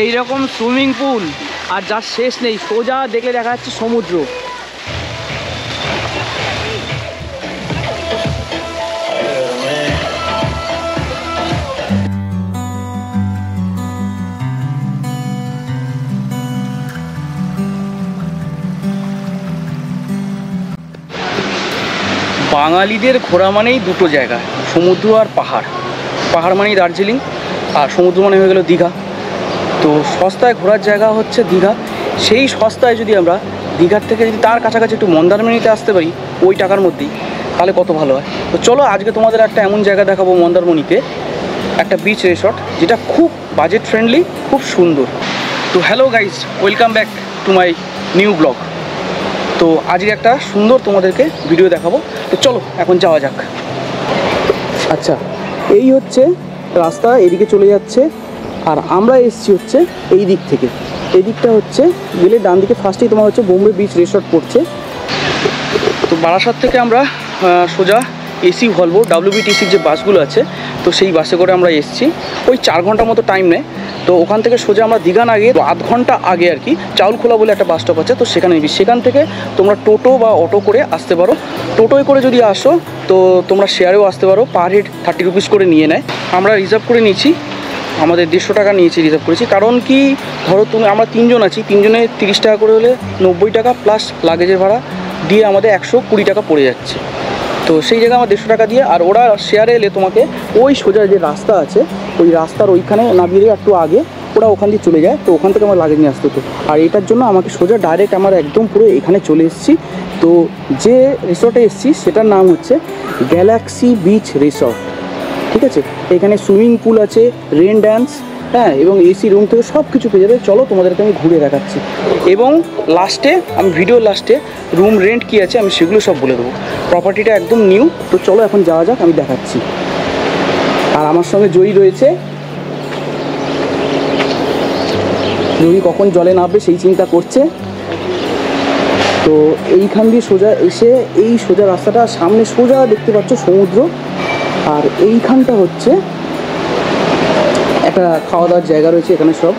এই রকম swimming pool আর যার শেষ নেই, সোজা দেখলে দেখা যাচ্ছে সমুদ্র। বাঙালিদের ঘোরা মানেই দুটো জায়গা, সমুদ্র আর পাহাড়। পাহাড় মানেই দার্জিলিং, আর সমুদ্র মানে হয়ে গেল দীঘা। তো সস্তায় ঘোরার জায়গা হচ্ছে দীঘা। সেই সস্তায় যদি আমরা দীঘার থেকে যদি তার কাছাকাছি একটু মন্দারমণিতে আসতে পারি ওই টাকার মধ্যেই, তাহলে কত ভালো হয়। তো চলো আজকে তোমাদের একটা এমন জায়গা দেখাবো মন্দারমণিতে, একটা বিচ রিসর্ট যেটা খুব বাজেট ফ্রেন্ডলি, খুব সুন্দর। তো hello guys, welcome back to my new blog. তো আজকে একটা সুন্দর তোমাদেরকে ভিডিও দেখাবো। তো চলো এখন যাওয়া যাক। আচ্ছা, এই হচ্ছে রাস্তা, এদিকে চলে যাচ্ছে, আর আমরা এসছি হচ্ছে এই দিক থেকে। এই দিকটা হচ্ছে গেলে ডান দিকে ফার্স্টেই তোমার হচ্ছে বোম্বে বিচ রিসর্ট পড়ছে। তো বারাসাত থেকে আমরা সোজা এসি ভলভো WBTCর যে বাসগুলো আছে, তো সেই বাসে করে আমরা এসছি। ওই 4 ঘন্টা মতো টাইম নেয়। তো ওখান থেকে সোজা আমরা দীঘা না গিয়ে আধ ঘন্টা আগে আর কি চাউলখোলা বলে একটা বাস স্টপ আছে, তো সেখানে সেখান থেকে তোমরা টোটো বা অটো করে আসতে পারো। টোটোয় করে যদি আসো তো তোমরা শেয়ারেও আসতে পারো, পার হেড 30 রুপিস করে নিয়ে নেয়। আমরা রিজার্ভ করে নিয়েছি, আমাদের 150 টাকা নিয়েছি, রিজার্ভ করেছি। কারণ কি ধরো আমরা 3 জন আছি, 3 জনে 30 টাকা করে হলে 90 টাকা প্লাস লাগেজের ভাড়া দিয়ে আমাদের 120 টাকা পড়ে যাচ্ছে। তো সেই জায়গায় আমার 150 টাকা দিয়ে, আর ওরা শেয়ারে এলে তোমাকে ওই সোজা যে রাস্তা আছে ওই রাস্তার ওইখানে না বেরিয়ে একটু আগে ওরা ওখান দিয়ে চলে যায়। তো ওখান থেকে আমার লাগেজ নিয়ে আসতে হতো, আর এটার জন্য আমাকে সোজা ডাইরেক্ট আমার একদম পুরো এখানে চলে এসেছি। তো যে রিসর্টে এসেছি সেটার নাম হচ্ছে গ্যালাক্সি বিচ রিসর্ট, ঠিক আছে। এখানে সুইমিং পুল আছে, রেন ড্যান্স, হ্যাঁ, এবং এসি রুম থেকে সব কিছু পেয়ে যাবে। চলো তোমাদেরকে আমি ঘুরে দেখাচ্ছি, এবং লাস্টে আমি ভিডিওর লাস্টে রুম রেন্ট কী আছে আমি সেগুলো সব বলে দেবো। প্রপার্টিটা একদম নিউ। তো চলো এখন যাওয়া যাক, আমি দেখাচ্ছি। আর আমার সঙ্গে জয়ী রয়েছে, জয়ী কখন জলে নামবে সেই চিন্তা করছে। তো এইখান দিয়ে সোজা এসে এই সোজা রাস্তাটা সামনে সোজা দেখতে পাচ্ছ সমুদ্র, আর এইখানটা হচ্ছে একটা খাওয়া দাওয়ার জায়গা রয়েছে। এখানে সব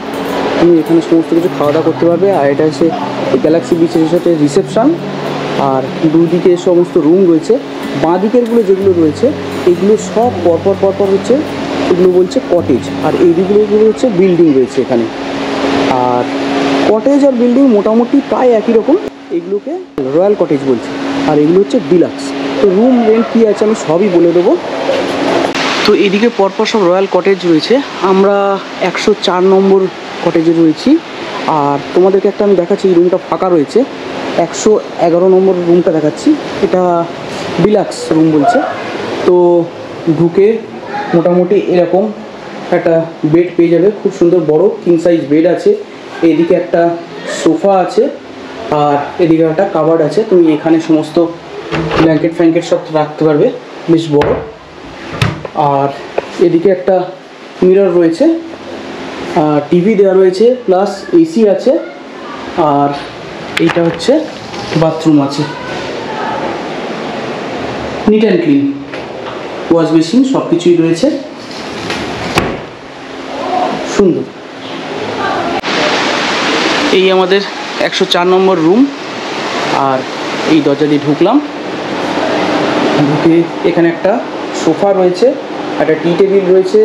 তুমি এখানে সমস্ত কিছু খাওয়া দাওয়া করতে পারবে। আর এটা হচ্ছে গ্যালাক্সি বিচ রিসর্টের রিসেপশান, আর দুদিকে সমস্ত রুম রয়েছে। বাঁ দিকেরগুলো যেগুলো রয়েছে এগুলো সব পরপর হচ্ছে, এগুলো বলছে কটেজ, আর এই দিকগুলো হচ্ছে বিল্ডিং রয়েছে এখানে। আর কটেজ আর বিল্ডিং মোটামুটি প্রায় একই রকম, এগুলোকে রয়্যাল কটেজ বলছে, আর এগুলো হচ্ছে ডিলাক্স। তো রুম রেন্ট কী আছে আমি সবই বলে দেবো। তো এদিকে পরপর সব রয়্যাল কটেজ রয়েছে, আমরা 104 নম্বর কটেজে রয়েছি। আর তোমাদেরকে একটা আমি দেখাচ্ছি, এই রুমটা ফাঁকা রয়েছে, 111 নম্বর রুমটা দেখাচ্ছি, এটা ডিলাক্স রুম বলছে। তো ঢুকে মোটামুটি এরকম একটা বেড পেয়ে যাবে, খুব সুন্দর বড় কিং সাইজ বেড আছে। এদিকে একটা সোফা আছে, আর এদিকে একটা কাভার্ড আছে, তুমি এখানে সমস্ত ব্ল্যাঙ্কেট ফ্যাঙ্কেট সব রাখতে পারবে, বেশ বড়। আর এদিকে একটা মিরর রয়েছে, টিভি দেওয়া রয়েছে, প্লাস এসি আছে। আর এইটা হচ্ছে বাথরুম আছে, NEET and clean, wash basin সব কিছুই রয়েছে, সুন্দর। এই আমাদের 104 নম্বর রুম। আর এই দরজা দিয়ে ঢুকলাম, ঢুকে এখানে একটা সোফা রয়েছে, একটা টি টেবিল রয়েছে,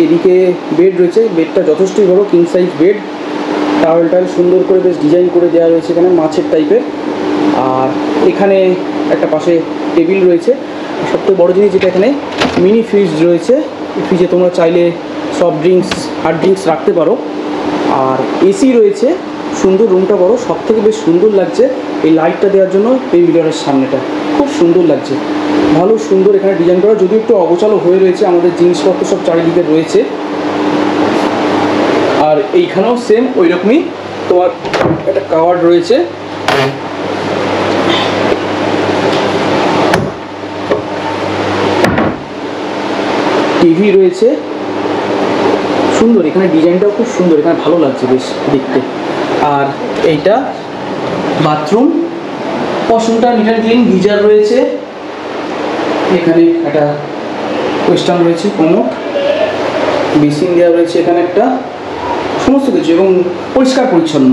এদিকে বেড রয়েছে, বেডটা যথেষ্টই বড়, কিং সাইজ বেড। টাওয়েল সুন্দর করে বেশ ডিজাইন করে দেওয়া রয়েছে এখানে মাছের টাইপের। আর এখানে একটা পাশে টেবিল রয়েছে। সবথেকে বড় জিনিস যেটা, এখানে মিনি ফ্রিজ রয়েছে, ফ্রিজে তোমরা চাইলে সফট ড্রিঙ্কস, হার্ড ড্রিঙ্কস রাখতে পারো। আর এসি রয়েছে, সুন্দর, রুমটা বড়, সব থেকে বেশ সুন্দর লাগছে এই লাইটটা দেওয়ার জন্য। এই মিররের সামনেটা খুব সুন্দর লাগছে, ভালো সুন্দর এখানে ডিজাইন করা, যদিও একটু অগোছালো হয়ে রয়েছে, আমাদের জিনিসপত্র সব চারিদিকে রয়েছে। আর এইখানেও সেম ওই রকমই তোমার একটা কাভার্ড রয়েছে। টিভি রয়েছে, সুন্দর, এখানে ডিজাইনটাও খুব সুন্দর, এখানে ভালো লাগছে বেশ দেখতে। আর এইটা বাথরুম, ওয়াশরুমটা নিট অ্যান্ড ক্লিন, গিজার রয়েছে, এখানে একটা ওয়েস্টার্ন রয়েছে, কোমোড, বেসিন দেওয়া রয়েছে এখানে একটা, সমস্ত কিছু এবং পরিষ্কার পরিচ্ছন্ন।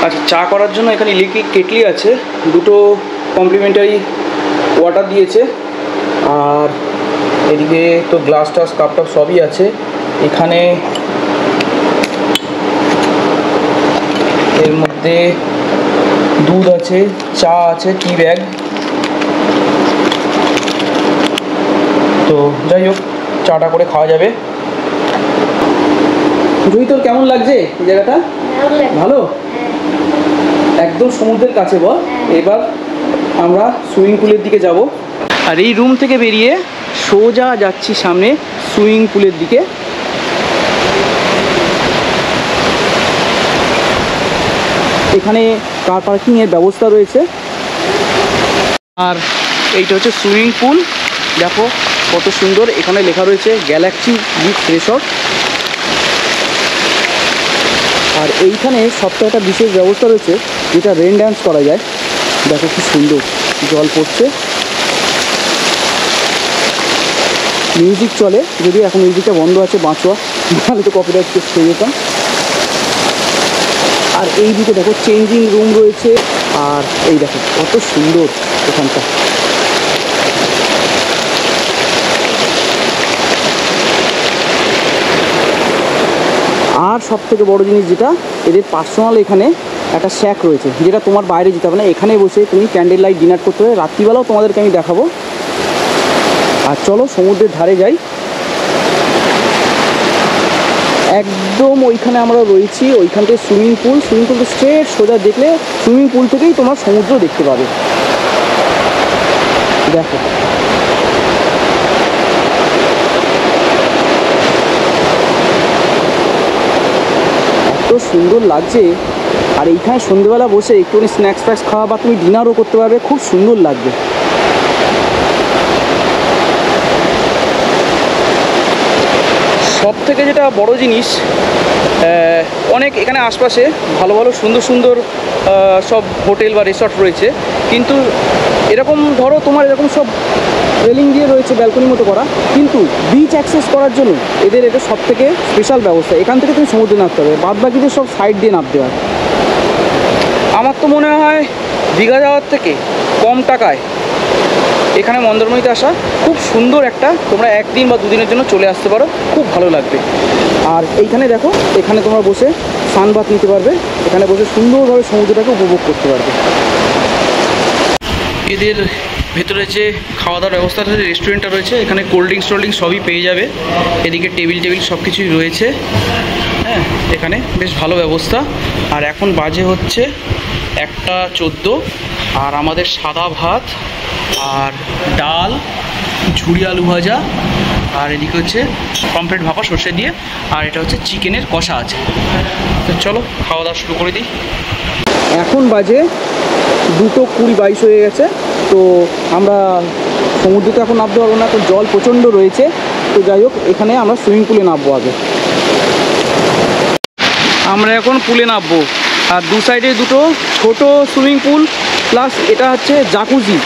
আচ্ছা, চা করার জন্য এখানে ইলেকট্রিক কেটলি আছে, দুটো কমপ্লিমেন্টারি ওয়াটার দিয়েছে, আর এদিকে তো গ্লাস টাস কাপ টাপ সবই আছে। এখানে এর মধ্যে দুধ আছে, চা আছে, টি ব্যাগ। তো যাই হোক, চাটা করে খাওয়া যাবে। জুই, তোর কেমন লাগছে এই জায়গাটা? ভালো, একদম সমুদ্রের কাছে বল। এবার আমরা সুইমিং পুলের দিকে যাব, আর এই রুম থেকে বেরিয়ে সোজা যাচ্ছি সামনে সুইমিং পুলের দিকে। এখানে কার পার্কিংয়ের ব্যবস্থা রয়েছে, আর এইটা হচ্ছে সুইমিং পুল। দেখো কত সুন্দর, এখানে লেখা রয়েছে গ্যালাক্সি বিচ রিসর্ট। আর এইখানে সবথেকে একটা বিশেষ ব্যবস্থা রয়েছে, যেটা রেন ড্যান্স করা যায়। দেখো কি সুন্দর জল পড়ছে, মিউজিক চলে, যদিও এখন মিউজিকটা বন্ধ আছে, বাঁচোয়া, নাহলে তো কপিরাইট কেস খেয়ে যেতাম। আর এই দিকে দেখো চেঞ্জিং রুম রয়েছে, আর এই দেখো কত সুন্দর এখানটা। আর সব থেকে বড়ো জিনিস যেটা, এদের পার্সোনাল এখানে একটা শ্যাক রয়েছে, যেটা তোমার বাইরে যেতে হবে না, এখানে বসে তুমি ক্যান্ডেল লাইট ডিনার করতে হবে। রাত্রিবেলাও তোমাদেরকে আমি দেখাবো। আর চলো সমুদ্রের ধারে যাই। একদম ওইখানে আমরা রয়েছি, ওইখান থেকে সুইমিং পুল স্ট্রেট সোজা দেখলে সুইমিং পুল থেকেই তোমার সমুদ্র দেখতে পাবে। দেখো এত সুন্দর লাগছে। আর এইখানে সন্ধ্যেবেলা বসে একটুখানি স্ন্যাক্স ফ্যাক্স খাওয়া বা তুমি ডিনারও করতে পারবে, খুব সুন্দর লাগবে। সব থেকে যেটা বড় জিনিস, অনেক এখানে আশপাশে ভালো ভালো সুন্দর সুন্দর সব হোটেল বা রিসর্ট রয়েছে, কিন্তু এরকম ধরো তোমার এরকম সব রেলিং দিয়ে রয়েছে ব্যালকনির মতো করা, কিন্তু বিচ অ্যাক্সেস করার জন্য এদের এটা সব থেকে স্পেশাল ব্যবস্থা। এখান থেকে তুমি সমুদ্রে নামতে হবে, বাদ বাকিদের সব সাইড দিয়ে নামতে হয়। আমার তো মনে হয় দীঘা যাওয়ার থেকে কম টাকায় এখানে মন্দারমণিতে আসা খুব সুন্দর একটা, তোমরা একদিন বা দুদিনের জন্য চলে আসতে পারো, খুব ভালো লাগবে। আর এইখানে দেখো, এখানে তোমরা বসে সানবাথ নিতে পারবে, এখানে বসে সুন্দরভাবে সমুদ্রটাকে উপভোগ করতে পারবে। এদের ভেতরে যে খাওয়া দাওয়ার ব্যবস্থা রয়েছে, রেস্টুরেন্টটা রয়েছে, এখানে কোল্ড ড্রিঙ্কস সবই পেয়ে যাবে। এদিকে টেবিল সব কিছুই রয়েছে। হ্যাঁ, এখানে বেশ ভালো ব্যবস্থা। আর এখন বাজে হচ্ছে 1:14, আর আমাদের সাদা ভাত আর ডাল, ঝুড়ি আলু ভাজা, আর এদিকে হচ্ছে পমফ্রেট ভাপা সর্ষে দিয়ে, আর এটা হচ্ছে চিকেনের কষা আছে। তো চলো খাওয়া দাওয়া শুরু করে দিই। এখন বাজে 2:20 হয়ে গেছে। তো আমরা সমুদ্রে এখন নামতে পারবো না, তো জল প্রচণ্ড রয়েছে। তো যাই হোক, এখানে আমরা সুইমিং পুলে নামবো আগে। আমরা এখন পুলে নামবো, আর দু সাইডে দুটো ছোট সুইমিং পুল, প্লাস এটা হচ্ছে জাকুজি।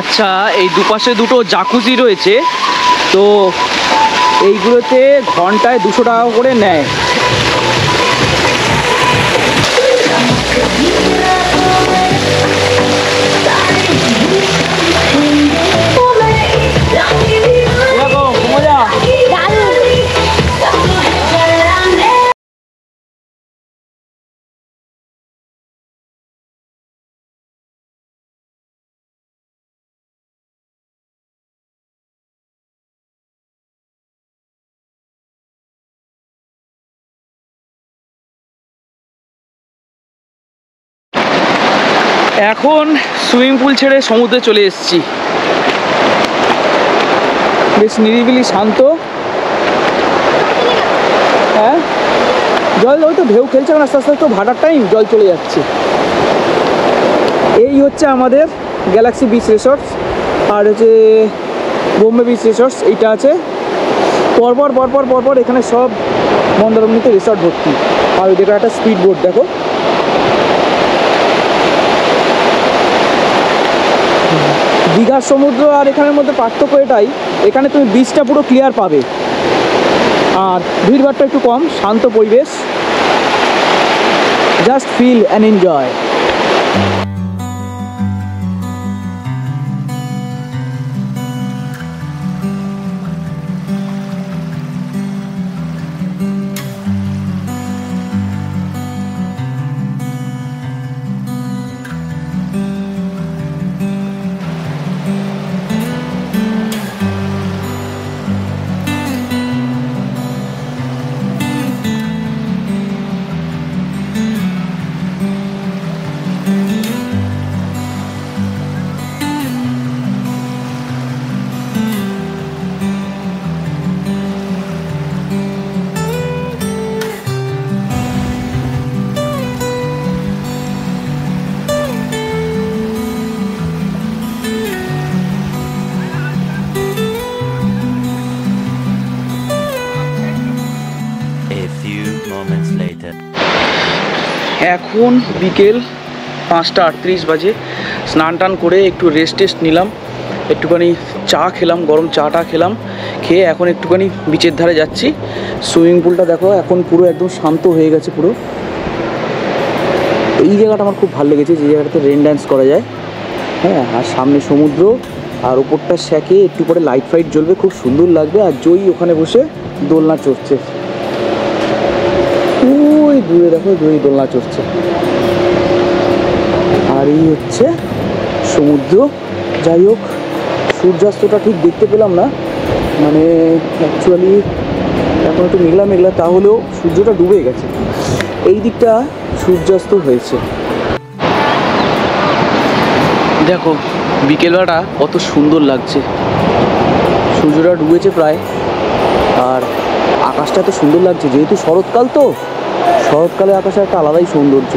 আচ্ছা, এই দুপাশে দুটো জাকুজি রয়েছে, তো এইগুলোতে ঘন্টায় 200 টাকা করে নেয়। এখন সুইমিং পুল ছেড়ে সমুদ্রে চলে এসেছি। বেশ নিরিবিলি শান্ত। হ্যাঁ, জল ওই তো ঢেউ খেলছে, এখন আস্তে আস্তে তো ভাটার টাইম, জল চলে যাচ্ছে। এই হচ্ছে আমাদের গ্যালাক্সি বিচ রিসর্টস, আর হচ্ছে বোম্বে বিচ রিসর্টস। এইটা আছে পরপর পরপর পরপর, এখানে সব মন্দারমণিতে রিসর্ট ভর্তি। আর ওই জায়গায় একটা স্পিড বোট দেখো। দীঘার সমুদ্র আর এখানের মধ্যে পার্থক্য এটাই, এখানে তুমি বিচটা পুরো ক্লিয়ার পাবে, আর ভিড়ভাড়টা একটু কম, শান্ত পরিবেশ। Just feel and enjoy. এখন বিকেল 5:38 বাজে। স্নান টান করে একটু রেস্ট নিলাম, একটুখানি চা খেলাম, গরম চাটা খেলাম, খেয়ে এখন একটুখানি বিচের ধারে যাচ্ছি। সুইমিং পুলটা দেখো এখন পুরো একদম শান্ত হয়ে গেছে পুরো। এই জায়গাটা আমার খুব ভালো লেগেছে, যে জায়গাটাতে রেন ড্যান্স করা যায়। হ্যাঁ, আর সামনে সমুদ্র, আর ওপরটা শ্যাকে একটু পরে লাইট ফাইট জ্বলবে, খুব সুন্দর লাগবে। আর জয়ী ওখানে বসে দোলনা চড়ছে, ওই দূরে দেখো জয়ী দোলনা চড়ছে। আর এই হচ্ছে সমুদ্র। যাই হোক, সূর্যাস্তটা ঠিক দেখতে পেলাম না, মানে অ্যাকচুয়ালি এখন একটু মেঘলা মেঘলা, তাহলেও সূর্যটা ডুবে গেছে। এই দিকটা সূর্যাস্ত হয়েছে। দেখো বিকেলবেলাটা কত সুন্দর লাগছে, সূর্যটা ডুবেছে প্রায়, আর আকাশটা এত সুন্দর লাগছে। যেহেতু শরৎকাল, তো শরৎকালে আকাশে একটা আলাদাই সৌন্দর্য।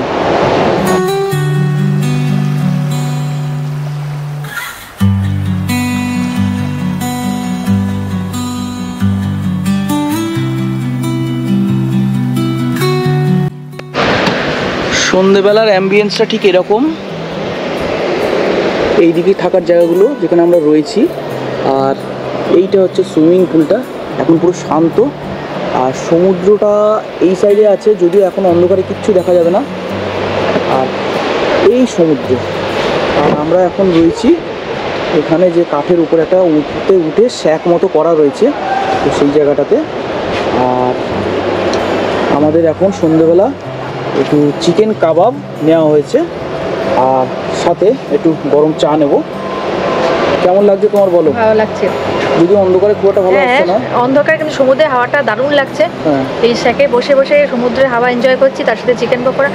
সন্ধেবেলার অ্যাম্বিয়েন্সটা ঠিক এরকম। এইদিকে থাকার জায়গাগুলো যেখানে আমরা রয়েছি, আর এইটা হচ্ছে সুইমিং পুলটা, এখন পুরো শান্ত। আর সমুদ্রটা এই সাইডে আছে, যদিও এখন অন্ধকারে কিচ্ছু দেখা যাবে না। আর এই সমুদ্র, আর আমরা এখন রয়েছি এখানে যে কাঠের উপরে একটা উঠে শ্যাক মতো করা রয়েছে, তো সেই জায়গাটাতে। আর আমাদের এখন সন্ধেবেলা একটু চিকেন কাবাব নেওয়া হয়েছে, আর সাথে একটু গরম চা নেব। কেমন লাগছে তোমার বলো? ভালো লাগছে, যদি অন্ধকারে খুব একটা ভালো লাগছে না। অন্ধকারে কিন্তু সমুদ্রের হাওয়াটা দারুণ লাগছে। এই শ্যাকে বসে বসে সমুদ্রের হাওয়া এনজয় করছি, তার সাথে চিকেন পকোড়া,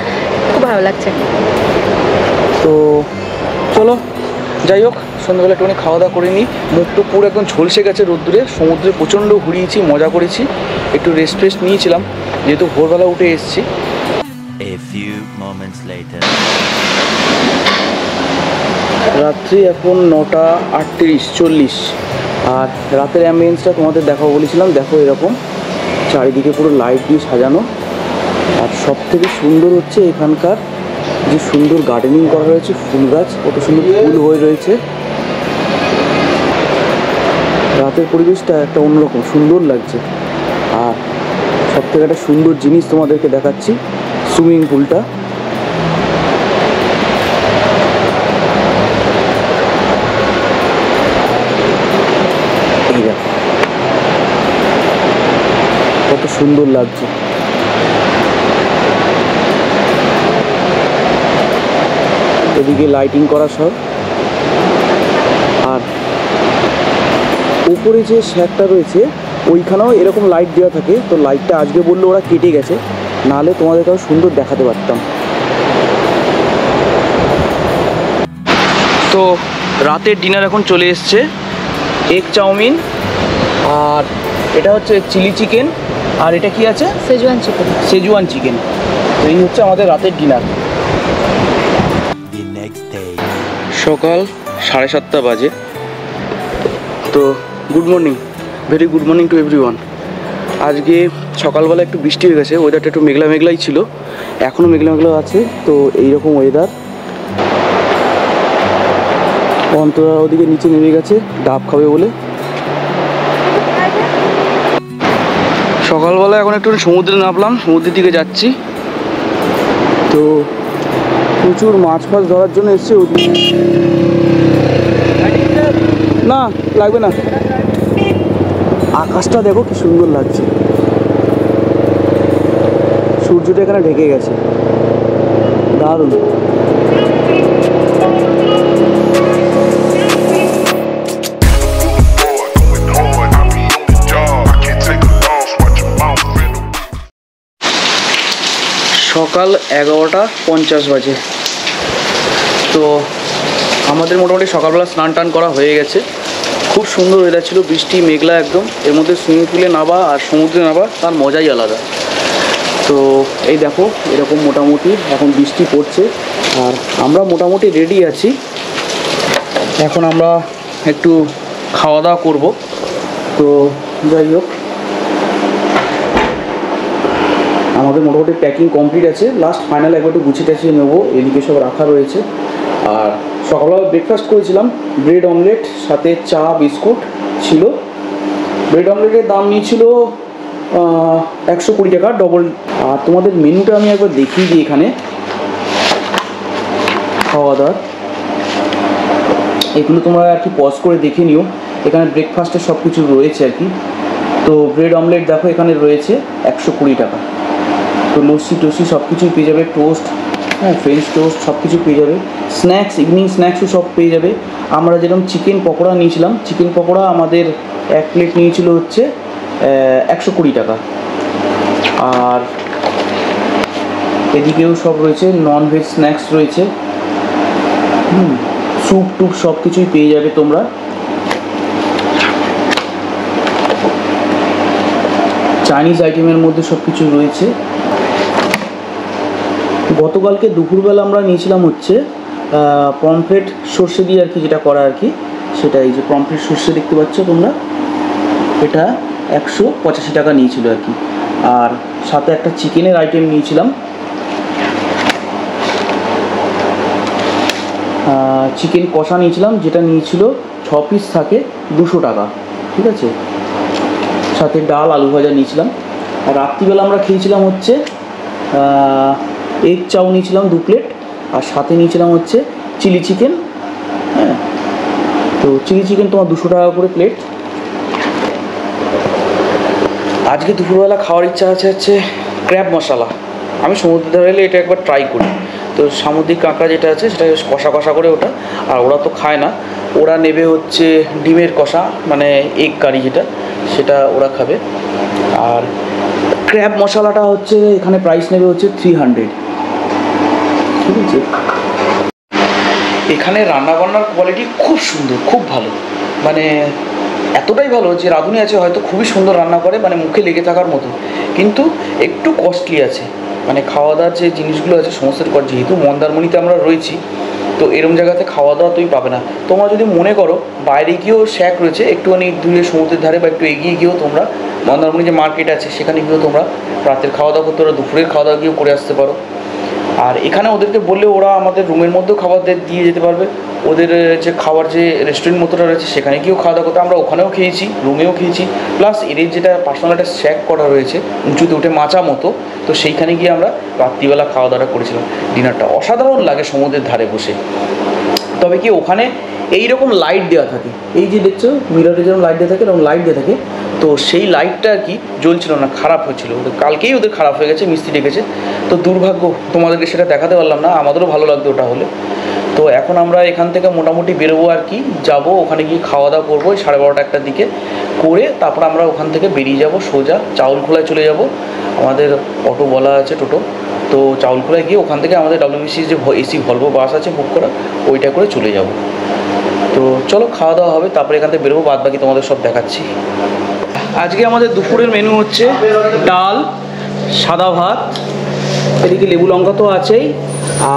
খুব ভালো লাগছে। তো চলো, যাই হোক, সন্ধ্যাবেলা একটুখানি খাওয়া দাওয়া করে নিই। মুখটা পুরো একদম ঝলসে গেছে রোদ্দুরে, সমুদ্রে প্রচণ্ড ঘুরিয়েছি, মজা করেছি, একটু রেস্ট নিয়েছিলাম যেহেতু ভোরবেলা উঠে এসেছি। রাত্রি এখন 9:38-40, আর রাতের অ্যাম্বিয়েন্সটা তোমাদের দেখাবো বলেছিলাম। দেখো এরকম চারিদিকে পুরো লাইট দিয়ে সাজানো, আর সব থেকে সুন্দর হচ্ছে এখানকার যে সুন্দর গার্ডেনিং করা রয়েছে, ফুল গাছ কত সুন্দর ফুল হয়ে রয়েছে। রাতের পরিবেশটা একটা অন্যরকম সুন্দর লাগছে। আর সব থেকে একটা সুন্দর জিনিস তোমাদেরকে দেখাচ্ছি, সুইমিং পুলটা। এই দেখো কত সুন্দর লাগছে। এদিকে লাইটিং করা সব, আর উপরে যে শ্যাকটা রয়েছে ওইখানেও এরকম লাইট দেওয়া থাকে। তো লাইটটা আজকে বললো ওরা কেটে গেছে, নাহলে তোমাদেরকে আরও সুন্দর দেখাতে পারতাম। তো রাতের ডিনার এখন চলে এসছে, এগ চাউমিন, আর এটা হচ্ছে চিলি চিকেন, আর এটা কি আছে সেজুয়ান চিকেন। তো এই হচ্ছে আমাদের রাতের ডিনার। সকাল 7:30 বাজে। তো good morning, very good morning to everyone. আজকে সকালবেলা একটু বৃষ্টি হয়ে গেছে, ওয়েদারটা একটু মেঘলা মেঘলাই ছিল, এখনও মেঘলা মেঘলা আছে। তো এইরকম ওয়েদার। অন্তরা ওদিকে নিচে নেমে গেছে ডাব খাবে বলে। সকালবেলা এখন একটু সমুদ্রে নামলাম, সমুদ্রের দিকে যাচ্ছি। তো প্রচুর মাছ ফাছ ধরার জন্য এসছে ওদিকে। না লাগবে না। আকাশটা দেখো কি সুন্দর লাগছে, সূর্যটা এখানে ঢেকে গেছে, দারুণ। সকাল 11:50 বাজে। তো আমাদের মোটামুটি সকালবেলা স্নান টান করা হয়ে গেছে। খুব সুন্দর ওয়েদার ছিল, বৃষ্টি মেঘলা একদম। এর মধ্যে সুইমিং পুলে নামা আর সমুদ্রে নামা তার মজাই আলাদা। তো এই দেখো এরকম মোটামুটি এখন বৃষ্টি পড়ছে, আর আমরা মোটামুটি রেডি আছি। এখন আমরা একটু খাওয়া দাওয়া করবো। তো যাই হোক, আমাদের মোটামুটি প্যাকিং কমপ্লিট আছে, লাস্ট ফাইনাল একবার একটু গুছিয়ে টাছিয়ে নেবো। এদিকে সব রাখা রয়েছে। আর সকালবেলা ব্রেকফাস্ট করেছিলাম, ব্রেড অমলেট সাথে চা বিস্কুট ছিল। ব্রেড অমলেটের দাম নিয়েছিল 120 টাকা ডবল। আর তোমাদের মেনুটা আমি একবার দেখিয়ে দিই। এখানে খাওয়া দাওয়ার এগুলো তোমরা আর কি পজ করে দেখে নিও। এখানে ব্রেকফাস্টের সব কিছু রয়েছে আর কি। তো ব্রেড অমলেট দেখো এখানে রয়েছে 120 টাকা। তো লস্যি টস্যি সব কিছুই পেয়ে যাবে, টোস্ট, হ্যাঁ ফ্রেঞ্চ টোস্ট সব কিছু পেয়ে যাবে। স্ন্যাক্স, ইভিনিং স্ন্যাক্সও সব পেয়ে যাবে। আমরা যেরকম চিকেন পকোড়া নিয়েছিলাম, চিকেন পকোড়া আমাদের 1 প্লেট নিয়েছিল হচ্ছে 120 টাকা। আর এদিকেও সব রয়েছে, নন ভেজ স্ন্যাক্স রয়েছে, স্যুপ টুপ সব কিছুই পেয়ে যাবে তোমরা। চাইনিজ আইটেমের মধ্যে সব কিছু রয়েছে। গতকালকে দুপুরবেলা আমরা নিয়েছিলাম হচ্ছে পমফ্রেট সর্ষে দিয়ে আর কি, যেটা করা আর কি সেটা। এই যে পমফ্রেট সর্ষে দেখতে পাচ্ছ তোমরা, এটা 185 টাকা নিয়েছিল আর কি। আর সাথে একটা চিকেনের আইটেম নিয়েছিলাম, চিকেন কষা নিয়েছিলাম, যেটা নিয়েছিল 6 পিস থাকে 200 টাকা, ঠিক আছে। সাথে ডাল আলু ভাজা নিয়েছিলাম। আর রাত্রিবেলা আমরা খেয়েছিলাম হচ্ছে এগ চাউ নিয়েছিলাম 2 প্লেট, আর সাথে নিয়েছিলাম হচ্ছে চিলি চিকেন। হ্যাঁ, তো চিলি চিকেন তোমার 200 টাকা করে প্লেট। আজকে দুপুরবেলা খাওয়ার ইচ্ছা আছে হচ্ছে ক্র্যাব মশলা। আমি সমুদ্রে ধারে এলে এটা একবার ট্রাই করি। তো সামুদ্রিক কাঁকড়া যেটা আছে সেটা কষা কষা করে ওটা, আর ওরা তো খায় না, ওরা নেবে হচ্ছে ডিমের কষা, মানে এগ কারি যেটা, সেটা ওরা খাবে। আর ক্র্যাব মশলাটা হচ্ছে এখানে প্রাইস নেবে হচ্ছে 300, ঠিক আছে। এখানে রান্নাবান্নার কোয়ালিটি খুব সুন্দর, খুব ভালো, মানে এতটাই ভালো যে রাঁধুনি আছে হয়তো খুবই সুন্দর রান্না করে, মানে মুখে লেগে থাকার মতো, কিন্তু একটু কস্টলি আছে। মানে খাওয়া দাওয়ার যে জিনিসগুলো আছে সমস্ত পর, যেহেতু মন্দারমণিতে আমরা রয়েছি, তো এরম জায়গাতে খাওয়া দাওয়া তুমি পাবে না। তোমরা যদি মনে করো বাইরে গিয়েও শ্যাক রয়েছে একটুখানি দূরে সমুদ্রের ধারে, বা একটু এগিয়ে গিয়েও তোমরা মন্দারমণি যে মার্কেট আছে সেখানে গিয়েও তোমরা রাতের খাওয়া দাওয়া করতে পারো, দুপুরের খাওয়া দাওয়া গিয়েও করে আসতে পারো। আর এখানে ওদেরকে বললে ওরা আমাদের রুমের মধ্যেও খাবার দিয়ে যেতে পারবে। ওদের যে খাবার যে রেস্টুরেন্ট মতোটা রয়েছে সেখানে গিয়েও খাওয়া দাওয়া করতে, আমরা ওখানেও খেয়েছি, রুমেও খেয়েছি, প্লাস এদের যেটা পার্সোনাল একটা শ্যাক করা রয়েছে উঁচুতে উঠে মাচা মতো, তো সেইখানে গিয়ে আমরা রাত্রিবেলা খাওয়া দাওয়া করেছিলাম। ডিনারটা অসাধারণ লাগে সমুদ্রের ধারে বসে। তবে কি ওখানে এইরকম লাইট দেওয়া থাকে, এই যে দেখছো মিররে যেরকম লাইট দেওয়া থাকে এরকম লাইট দেওয়া থাকে, তো সেই লাইটটা আর কি জ্বলছিল না, খারাপ হয়েছিল। কালকেই ওদের খারাপ হয়ে গেছে, মিস্ত্রি ডেকেছে, তো দুর্ভাগ্য, তোমাদেরকে সেটা দেখাতে পারলাম না। আমাদেরও ভালো লাগতো ওটা হলে। তো এখন আমরা এখান থেকে মোটামুটি বেরোবো আর কি, যাবো ওখানে গিয়ে খাওয়া দাওয়া করবো 12:30 একটার দিকে করে, তারপর আমরা ওখান থেকে বেরিয়ে যাব সোজা চাউলখোলায় চলে যাব। আমাদের অটো বলা আছে, টোটো, তো চাউলখোলায় গিয়ে ওখান থেকে আমাদের WBC যে এসি ভলভো বাস আছে বুক করা, ওইটা করে চলে যাব। তো চলো খাওয়া দাওয়া হবে, তারপরে এখান থেকে বেরোবো, বাদ বাকি তোমাদের সব দেখাচ্ছি। আজকে আমাদের দুপুরের মেনু হচ্ছে ডাল, সাদা ভাত, এদিকে লেবু লঙ্কা তো আছেই,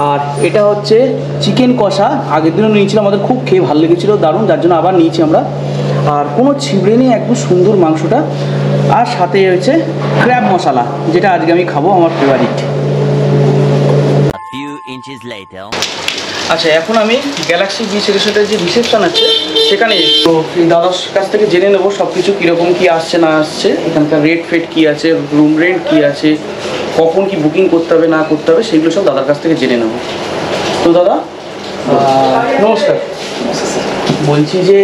আর এটা হচ্ছে চিকেন কষা। আগের দিনও নিয়েছিলাম, আমাদের খুব খেয়ে ভালো লেগেছিলো, দারুণ, যার জন্য আবার নিয়েছি আমরা। আর কোনো ছিবড়ে নেই, একদম সুন্দর মাংসটা। আর সাথে হয়েছে ক্র্যাব মশলা, যেটা আজকে আমি খাবো, আমার ফেভারিট। আচ্ছা, এখন আমি গ্যালাক্সি বিচ রিসোর্টের যে রিসেপশন আছে সেখানে, তো এই দাদার কাছ থেকে জেনে নেবো সব কিছু কীরকম কী আসছে না আসছে, এখানকার রেট ফেট কী আছে, রুম রেন্ট কী আছে, কখন কি বুকিং করতে হবে না করতে হবে, সেগুলো সব দাদার কাছ থেকে জেনে নেবো। তো দাদা নমস্কার, বলছি যে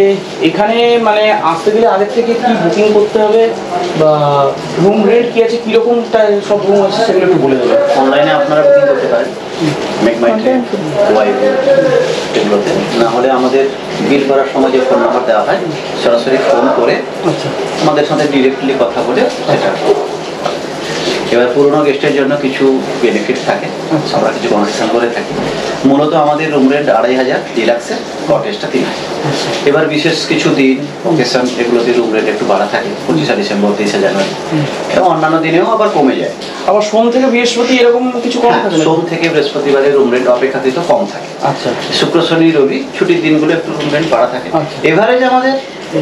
এখানে মানে আসতে গেলে আগের থেকে কি বুকিং করতে হবে, বা রুম রেন্ট কী আছে, কীরকমটা সব রুম আছে সেগুলো একটু বলে দেবে। অনলাইনে আপনারা বুকিং করতে পারেন মেক মাই ট্রিপ, ওয়াইফ, এগুলোতে। না হলে আমাদের বিল করার সময় যে ফোন নাম্বার দেওয়া হয়, সরাসরি ফোন করে আচ্ছা, আমাদের সাথে ডিরেক্টলি কথা বলে সেটা। এবার পুরোনো গেস্টের জন্য কিছু বেনিফিট থাকে, আমরা কিছু কনসেশন করে থাকি। মূলত আমাদের রুম রেন্ট 2500 ডিলাক্সের, কটেজটা 3000। এবার বিশেষ কিছু দিন অকেশন এগুলোতে রুম রেন্ট একটু বাড়া থাকে, 25শে ডিসেম্বর, 30শে জানুয়ারি, এবং অন্যান্য দিনেও আবার কমে যায়। আবার সোম থেকে বৃহস্পতি এরকম কিছু কম থাকে? সোম থেকে বৃহস্পতিবারে রুম রেন্ট অপেক্ষাকৃত কম থাকে। আচ্ছা, শুক্র, শনি, রবি ছুটির দিনগুলো একটু রুম রেন্ট বাড়া থাকে। আচ্ছা। এভারেজ আমাদের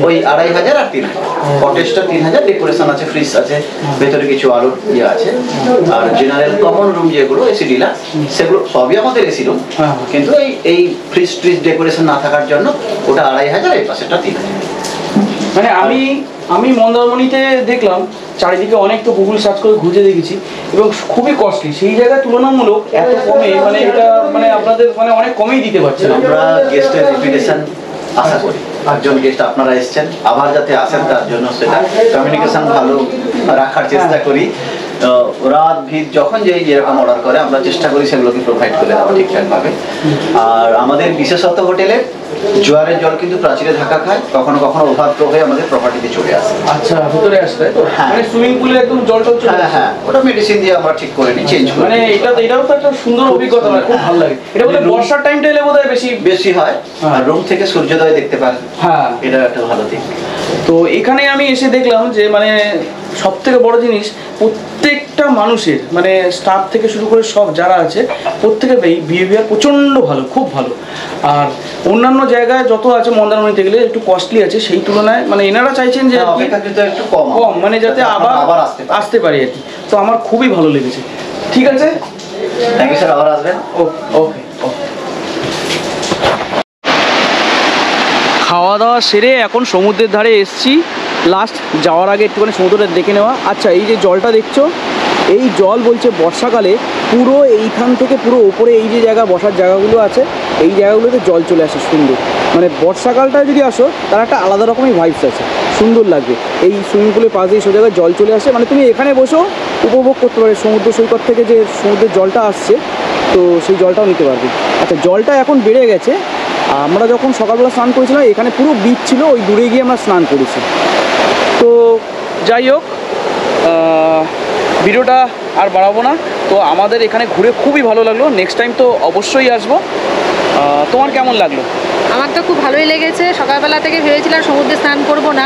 ওই 2500 আর 3000। কটেজটা 3000, ডেকোরেশন আছে, ফ্রিজ আছে, ভেতরে কিছু আলোর ইয়ে আছে। আর জেনারেল কমন রুম যেগুলো এসি ডিলাক্স, সেগুলো সবই আমাদের এসি রুম, কিন্তু এই ফ্রিজ ট্রিজ ডেকোরেশন না থাকার জন্য ওটা 2500, এই পাশেটা 3000। মানে আমি মন্দারমণিতে দেখলাম চারিদিকে অনেক, তো গুগল সার্চ করে ঘুরে দেখেছি, এবং খুবই কস্টলি। সেই জায়গায় তুলনামূলক এত কমে, মানে এটা মানে আপনাদের মানে অনেক কমেই দিতে পারছেন। আমরা গেস্টের রেপুটেশন আশা করি, একজন গেস্ট আপনারা এসছেন, আবার যাতে আসেন তার জন্য সেটা কমিউনিকেশন ভালো রাখার চেষ্টা করি। রাত ভিড় যখন যেরকম অর্ডার করে আমরা চেষ্টা করি সেগুলোকে প্রোভাইড করে দেওয়া ঠিকঠাকভাবে। আর আমাদের বিশেষত হোটেলে জোয়ারের জল কিন্তু প্রাচীরে ধাক্কা খায়, কখনো কখনো ওভারফ্লো হয়ে আমাদের প্রপার্টিতে চলে আসে। আচ্ছা, ভিতরে আসবে তো? হ্যাঁ, মানে সুইমিং পুলে একদম জল টল চলে আসে? হ্যাঁ, ওটা মেডিসিন দিয়ে আমরা ঠিক করে নিই, চেঞ্জ করে। মানে এটাও তো একটা সুন্দর অভিজ্ঞতা, মানে খুব ভালো লাগে। এটা বোধহয় বর্ষার টাইমটা এলে বোধহয় বেশি হয়, আর রুম থেকে সূর্যোদয় দেখতে পারেন। হ্যাঁ, এটা একটা ভালো দিক। তো এখানে আমি এসে দেখলাম যে মানে সব থেকে বড় জিনিস, প্রত্যেকটা মানুষের মানে স্টাফ থেকে শুরু করে সব যারা আছে প্রত্যেকের বিহেভিয়ার প্রচণ্ড ভালো, খুব ভালো। আর অন্যান্য জায়গায় যত আছে মন্দারমণিতে গেলে একটু কস্টলি আছে, সেই তুলনায় মানে এনারা চাইছেন যে একটু কম, মানে যাতে আবার আসতে পারি আর কি। তো আমার খুবই ভালো লেগেছে। ঠিক আছে, থ্যাংক ইউ স্যার, আবার আসবেন। ওকে। খাওয়া দাওয়া সেরে এখন সমুদ্রের ধারে এসছি। লাস্ট যাওয়ার আগে একটুখানি সমুদ্রটা দেখে নেওয়া। আচ্ছা, এই যে জলটা দেখছো, এই জল বলছে বর্ষাকালে পুরো এইখান থেকে পুরো ওপরে এই যে জায়গা বসার জায়গাগুলো আছে, এই জায়গাগুলোতে জল চলে আসে সুন্দর। মানে বর্ষাকালটা যদি আসো তার একটা আলাদা রকমের ভাইবস আছে, সুন্দর লাগবে। এই সুইমিং পুলের পাশ দিয়ে সেই জায়গায় জল চলে আসে, মানে তুমি এখানে বসো উপভোগ করতে পারবে সমুদ্র সৈকত থেকে যে সমুদ্রের জলটা আসছে, তো সেই জলটাও নিতে পারবে। আচ্ছা, জলটা এখন বেড়ে গেছে। আমরা যখন সকালবেলা স্নান করেছিলাম এখানে পুরো বিচ ছিল, ওই দূরে গিয়ে আমরা স্নান করেছি। তো যাই হোক, ভিডিওটা আর বাড়াবো না। তো আমাদের এখানে ঘুরে খুবই ভালো লাগলো, নেক্সট টাইম তো অবশ্যই আসবো। তোমার কেমন লাগলো? আমার তো খুব ভালোই লেগেছে। সকালবেলা থেকে ভেবেছিলাম সমুদ্রে স্নান করব না,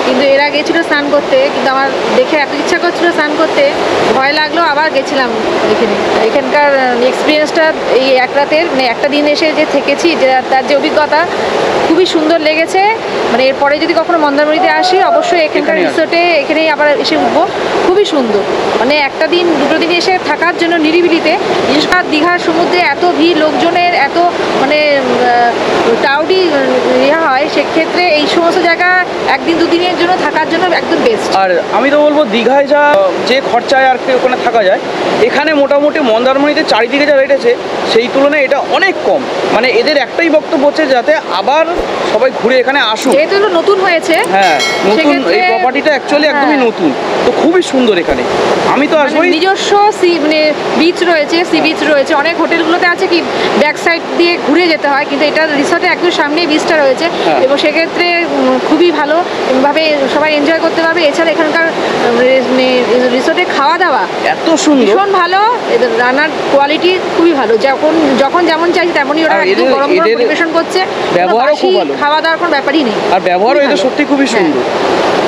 কিন্তু এরা গেছিলো স্নান করতে, কিন্তু আমার দেখে এত ইচ্ছা করছিল স্নান করতে, ভয় লাগলো, আবার গেছিলাম এখানকার এক্সপিরিয়েন্সটা এই এক রাতের মানে একটা দিন এসে যে থেকেছি, যে তার যে অভিজ্ঞতা খুবই সুন্দর লেগেছে। মানে এরপরে যদি কখনো মন্দারমণিতে আসি অবশ্যই এখানকার রিসোর্টে এখানেই আবার এসে উঠবো। খুবই সুন্দর, মানে একটা দিন দুটো দিন এসে থাকার জন্য নিরিবিলিতে, বিশেষ করে দীঘার সমুদ্রে এত ভিড় লোকজনের, এত মানে টাউডি ইয়ে হয়, সেক্ষেত্রে এই সমস্ত জায়গা একদিন দুদিনের জন্য থাকার জন্য একদম বেস্ট। আর আমি তো বলবো দীঘায় যে খরচায় আর কি ওখানে থাকা যায়, এখানে মোটামুটি মন্দারমণিতে চারিদিকে যা রেট আছে সেই তুলনায় এটা অনেক কম। মানে এদের একটাই বক্তব্য হচ্ছে যাতে আবার সবাই ঘুরে এখানে আসুক, যেহেতু নতুন হয়েছে। হ্যাঁ, নতুন এই প্রপার্টিটা অ্যাকচুয়ালি একদমই নতুন। তো খুবই সুন্দর এখানে। আমি তো আসবই। নিজস্ব মানে বিচ রয়েছে, সি বিচ রয়েছে। অনেক হোটেলগুলোতে আছে কি ব্যাক সাইড দিয়ে ঘুরে যেতে হয়, কিন্তু এটা রিসর্টের একদম সামনেই বিচটা রয়েছে এবং সেক্ষেত্রে খুবই ভালোভাবে সবাই এনজয় করতে পারবে। এছাড়া এখানকার রিসর্টে খাওয়া দাওয়া এত সুন্দর, ভীষণ ভালো, এদের রান্নার কোয়ালিটি খুবই ভালো। যখন যেমন চাইছে তেমনই ওরা একদম গরম গরম পরিবেশন করছে, ব্যবহারও খুব ভালো, খাওয়া দাওয়ার কোনো ব্যাপারই নেই। আর ব্যবহারও এদের সত্যি খুবই সুন্দর।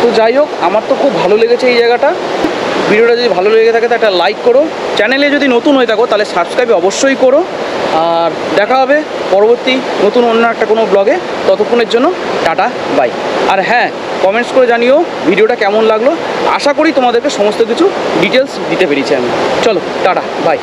তো যাই হোক, আমার তো খুব ভালো লেগেছে এই জায়গাটা। ভিডিওটা যদি ভালো লেগে থাকে তো একটা লাইক করো, চ্যানেলে যদি নতুন হয়ে থাকো তাহলে সাবস্ক্রাইব অবশ্যই করো। আর দেখা হবে পরবর্তী নতুন অন্য একটা কোনো ব্লগে। ততক্ষণের জন্য টাটা, বাই। আর হ্যাঁ, কমেন্টস করে জানিও ভিডিওটা কেমন লাগলো। আশা করি তোমাদেরকে সমস্ত কিছু ডিটেলস দিতে পেরেছি আমি। চলো টাটা, বাই।